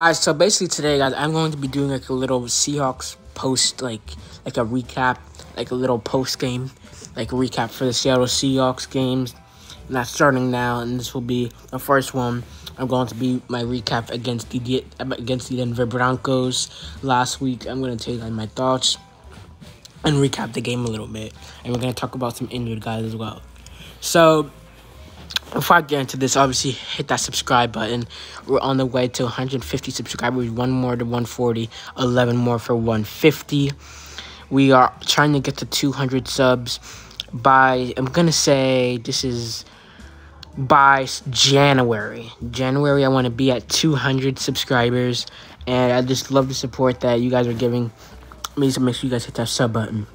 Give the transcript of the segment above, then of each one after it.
Alright, so basically today, guys, I'm going to be doing like a little Seahawks post, like a recap, like a little post game, like a recap for the Seattle Seahawks games. And that's starting now, and this will be the first one. I'm going to be my recap against the Denver Broncos last week. I'm going to take my thoughts and recap the game a little bit, and we're going to talk about some injured guys as well. So before I get into this, obviously hit that subscribe button. We're on the way to 150 subscribers, 1 more to 140, 11 more for 150. We are trying to get to 200 subs by, I'm going to say this is by January. I want to be at 200 subscribers, and I just love the support that you guys are giving me, so make sure you guys hit that sub button.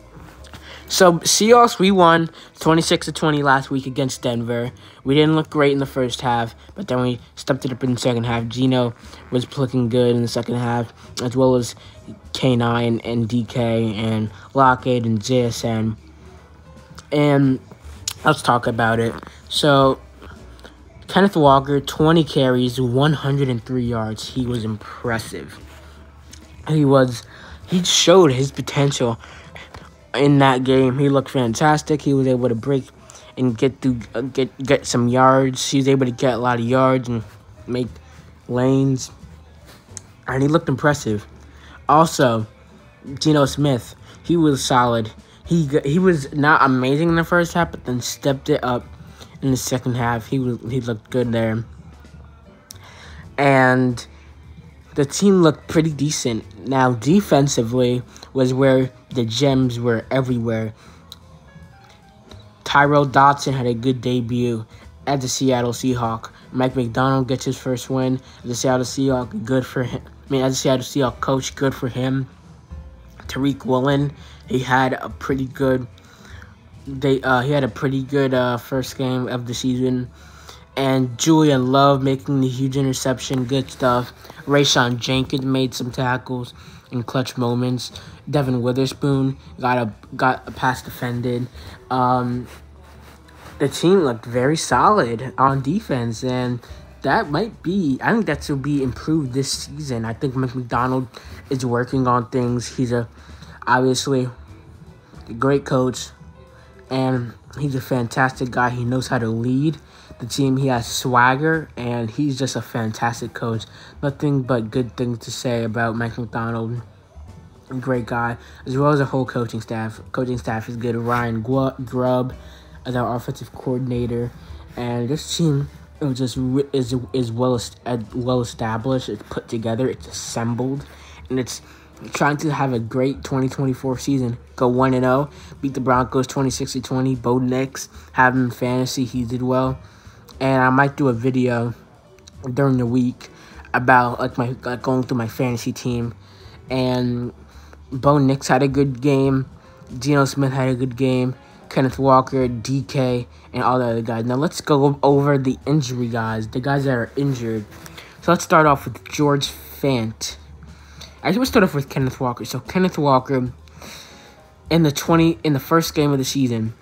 So, Seahawks, we won 26-20 last week against Denver. We didn't look great in the first half, but then we stepped it up in the second half. Gino was looking good in the second half, as well as K9 and DK and Lockett and JSN. And let's talk about it. So, Kenneth Walker, 20 carries, 103 yards. He was impressive. He showed his potential in that game. He looked fantastic. He was able to break and get some yards. He was able to get a lot of yards and make lanes, and he looked impressive. Also, Geno Smith, he was solid. He was not amazing in the first half, but then stepped it up in the second half. He looked good there, and the team looked pretty decent. Now, defensively was where the gems were everywhere. Tyrell Dodson had a good debut as the Seattle Seahawk. Mike McDonald gets his first win as the Seattle Seahawk. Good for him. As a Seattle Seahawk coach, good for him. Tariq Woolen, he had a pretty good first game of the season. And Julian Love making the huge interception, good stuff. Rayshawn Jenkins made some tackles in clutch moments. Devin Witherspoon got a pass defended. The team looked very solid on defense, and I think that will be improved this season. I think Mike McDonald is working on things. He's obviously a great coach, and he's a fantastic guy. He knows how to lead the team. He has swagger, and he's just a fantastic coach. Nothing but good things to say about Mike McDonald. A great guy, as well as the whole coaching staff. Coaching staff is good. Ryan Grubb as our offensive coordinator, and this team is well established. It's put together. It's assembled, and it's trying to have a great 2024 season. Go 1-0, beat the Broncos 26-20. Bo Nix, have him in fantasy. He did well. And I might do a video during the week about going through my fantasy team. And Bo Nix had a good game. Geno Smith had a good game. Kenneth Walker, DK, and all the other guys. Now let's go over the injury guys, the guys that are injured. So let's start off with George Fant. Actually, we'll start off with Kenneth Walker. So Kenneth Walker, in the first game of the season,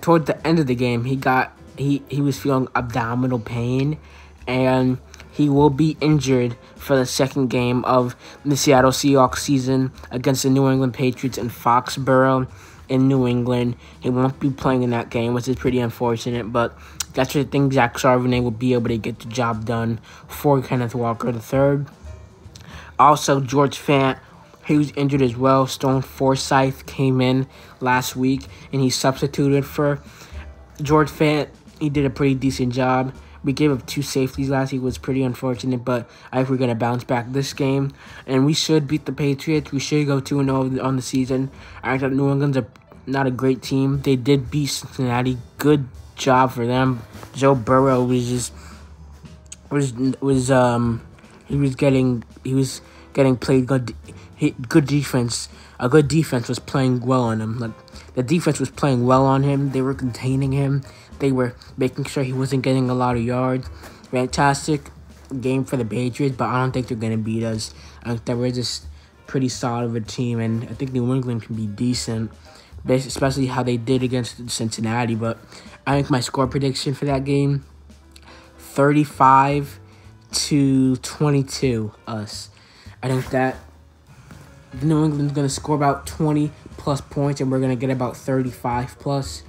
toward the end of the game, he was feeling abdominal pain, and he will be injured for the second game of the Seattle Seahawks season against the New England Patriots in Foxborough in New England. He won't be playing in that game, which is pretty unfortunate, but that's what I think Zach Charbonnet will be able to get the job done for Kenneth Walker III. Also, George Fant, he was injured as well. Stone Forsythe came in last week, and he substituted for George Fant. He did a pretty decent job. We gave up 2 safeties last week. It was pretty unfortunate, but I think we're going to bounce back this game. And we should beat the Patriots. We should go 2-0 on the season. I thought New England's not a great team. They did beat Cincinnati. Good job for them. Joe Burrow was getting played good. Good defense. A good defense was playing well on him. The defense was playing well on him. They were containing him. They were making sure he wasn't getting a lot of yards. Fantastic game for the Patriots, but I don't think they're going to beat us. I think that we're just pretty solid of a team, and I think New England can be decent, especially how they did against Cincinnati. But I think my score prediction for that game, 35 to 22 us. I think that New England's going to score about 20 plus points, and we're going to get about 35 plus.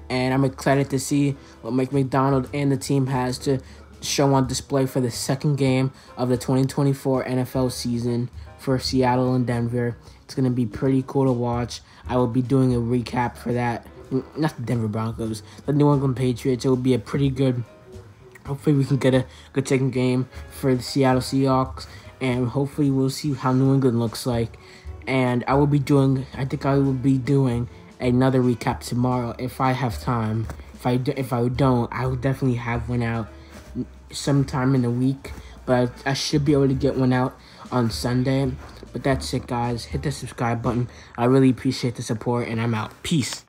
And I'm excited to see what Mike McDonald and the team has to show on display for the second game of the 2024 NFL season for Seattle and Denver. It's going to be pretty cool to watch. I will be doing a recap for that. Not the Denver Broncos, the New England Patriots. It will be a pretty good. Hopefully we can get a good second game for the Seattle Seahawks. And hopefully we'll see how New England looks like. And I think I will be doing another recap tomorrow if I have time. If I don't, I will definitely have one out sometime in the week. But I should be able to get one out on Sunday. But that's it, guys. Hit the subscribe button. I really appreciate the support, and I'm out. Peace.